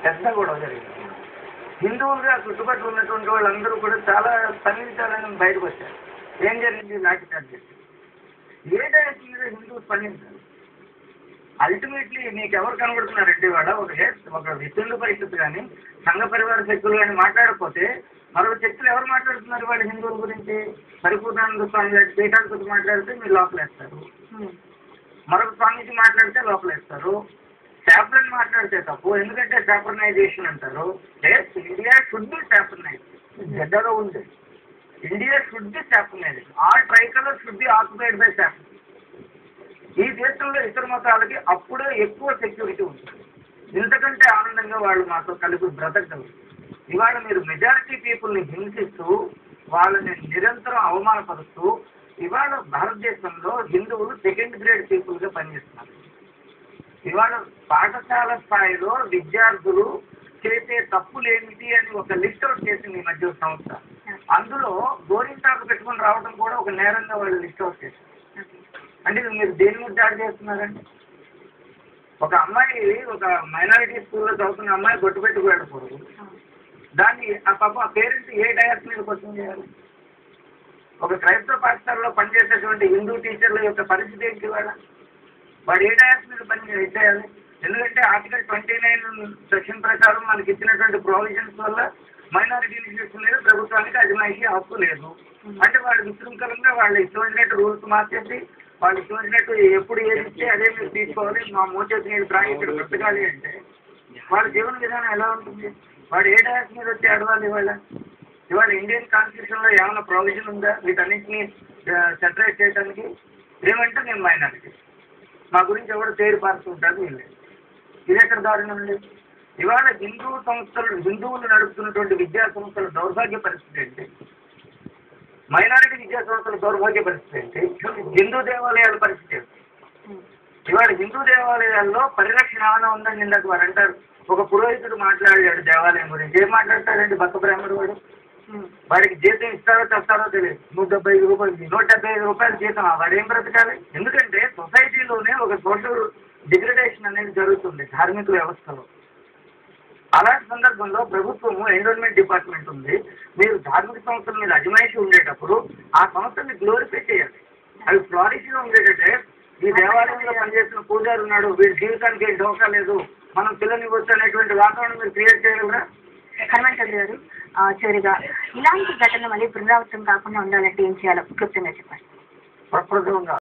పెద్ద గొడవ జరిగింది. హిందువులుగా చుట్టుపక్కల ఉన్నటువంటి వాళ్ళందరూ కూడా చాలా స్పందించాలని బయటకు వచ్చారు. ఏం జరిగింది? లాఠీ చార్జ్ చేసి ఏ డైరెక్షన్ మీద హిందువు స్పందించారు? అల్టిమేట్లీ మీకు ఎవరు కనబడుతున్నారంటే వాడ ఒక విద్యుత్ పరిస్థితి కానీ సంఘ పరివార శక్తులు కానీ మాట్లాడకపోతే మరొక శక్తులు ఎవరు మాట్లాడుతున్నారు వాళ్ళు హిందువుల గురించి? పరిపూర్ణానంద స్వామి గారి పీఠాధిపతి మాట్లాడితే మీరు లోపలేస్తారు, మరొక స్వామీజీ మాట్లాడితే లోపలేస్తారు, చాప్లన్ మాట్లాడితే తప్పు, ఎందుకంటే చాప్లనైజేషన్ అంటారు. ఇండియా షుడ్ బి చాప్లనైజ్, జెండాలో ఉంది India should be Chaplinise, all tricolour should be occupied by Chaplin. ఈ దేశంలో ఇతర మతాలకి అప్పుడే ఎక్కువ సెక్యూరిటీ ఉంటుంది. ఇంతకంటే ఆనందంగా వాళ్ళు మాతో కలిపి బ్రతకగలరు. ఇవాళ మీరు మెజారిటీ పీపుల్ని హింసిస్తూ వాళ్ళని నిరంతరం అవమానపరుస్తూ ఇవాళ భారతదేశంలో హిందువులు సెకండ్ గ్రేడ్ పీపుల్గా పనిచేస్తున్నారు. ఇవాళ పాఠశాల స్థాయిలో విద్యార్థులు చేసే తప్పులు ఏమిటి అని ఒక లిస్ట్ అవుట్ చేసింది ఈ మధ్య సంస్థ. అందులో గోరింటాకు పెట్టుకుని రావడం కూడా ఒక నేరంగా వాళ్ళు లిస్ట్ అవుట్ చేశారు. అంటే మీరు దేని మీద దాడి చేస్తున్నారండి? ఒక అమ్మాయి ఒక మైనారిటీ స్కూల్లో చదువుతున్న అమ్మాయి బొట్టు పెట్టుకు వెళ్ళకూడదు. దాన్ని ఆ పేరెంట్స్ ఏ డయాస్ మీద క్వశ్చన్ చేయాలి? ఒక క్రైస్తవ పాఠశాలలో పనిచేసేటువంటి హిందూ టీచర్ల యొక్క పరిస్థితి ఏంటి? వాడు ఏ డయాస్ మీద పని చేయాలి? ఎందుకంటే ఆర్టికల్ 29 సెక్షన్ ప్రకారం మనకి ఇచ్చినటువంటి ప్రొవిజన్స్ వల్ల మైనారిటీ ఇన్స్టిట్యూషన్ మీద ప్రభుత్వానికి అజమాయిషీ హక్కు లేదు. అంటే వాళ్ళు విశృంఖలంగా వాళ్ళు ఇష్టమైనట్టు రూల్స్ మార్చేసి వాళ్ళు ఇష్టమైనట్టు ఎప్పుడు ఏది ఇస్తే అదే మీరు తీసుకోవాలి, మా మోచేతి మీద డ్రాయింగ్ ఇక్కడ పెట్టగాలి అంటే వాళ్ళ జీవన విధానం ఎలా ఉంటుంది? వాడు ఏ డయాస్ మీద వచ్చి అడవాలి? ఇవాళ ఇండియన్ కాన్స్టిట్యూషన్లో ఏమైనా ప్రొవిజన్ ఉందా వీటన్నింటినీ సెటరేట్ చేయడానికి? ఏమంటే మేము మైనారిటీ, మా గురించి ఎవరు పేరు పారుతుంటారు వీళ్ళు. ఇది ఎక్కడ దారుణం అండి? ఇవాళ హిందువులు నడుపుతున్నటువంటి విద్యా సంస్థల దౌర్భాగ్య పరిస్థితి ఏంటి? మైనారిటీ విద్యా సంస్థల దౌర్భాగ్య పరిస్థితి ఏంటి? హిందూ దేవాలయాల పరిస్థితి ఏంటి? ఇవాళ హిందూ దేవాలయాల్లో పరిరక్షణ ఏమైనా ఉందని ఇందాక వారు అంటారు. ఒక పురోహితుడు మాట్లాడాడు దేవాలయం గురించి. ఏం మాట్లాడతాడండి బక్క బ్రాహ్మణుడు వాడు? వాడికి జీతం ఇస్తారో తెస్తారో తెలియదు. 175 రూపాయలు 175 రూపాయలు జీతం. వాడు ఏం బ్రతకాలి? ఎందుకంటే సొసైటీలోనే ఒక సోషల్ డిగ్రేడేషన్ అనేది జరుగుతుంది ధార్మిక వ్యవస్థలో. అలాంటి సందర్భంలో ప్రభుత్వము ఎన్విరాన్మెంట్ డిపార్ట్మెంట్ ఉంది. మీరు ధార్మిక సంస్థల మీద అజమాయిషీ ఉండేటప్పుడు ఆ సంస్థని గ్లోరిఫై చేయాలి. అవి ఫ్లారిష్గా ఉండేటట్టే ఈ దేవాలయంలో పనిచేసిన పూజారి ఉన్నాడు, వీడి జీవితానికి ఏం ఢోకా లేదు, మనం పిల్లనివ్వచ్చు అనేటువంటి వాతావరణం మీరు క్రియేట్ చేయగలరా? హనుమంతరావు గారు, చివరిగా ఇలాంటి ఘటన మళ్ళీ పునరావృతం కాకుండా ఉండాలంటే ఏం చేయాలో క్లుప్తంగా చెప్పండి. ప్రప్రథమంగా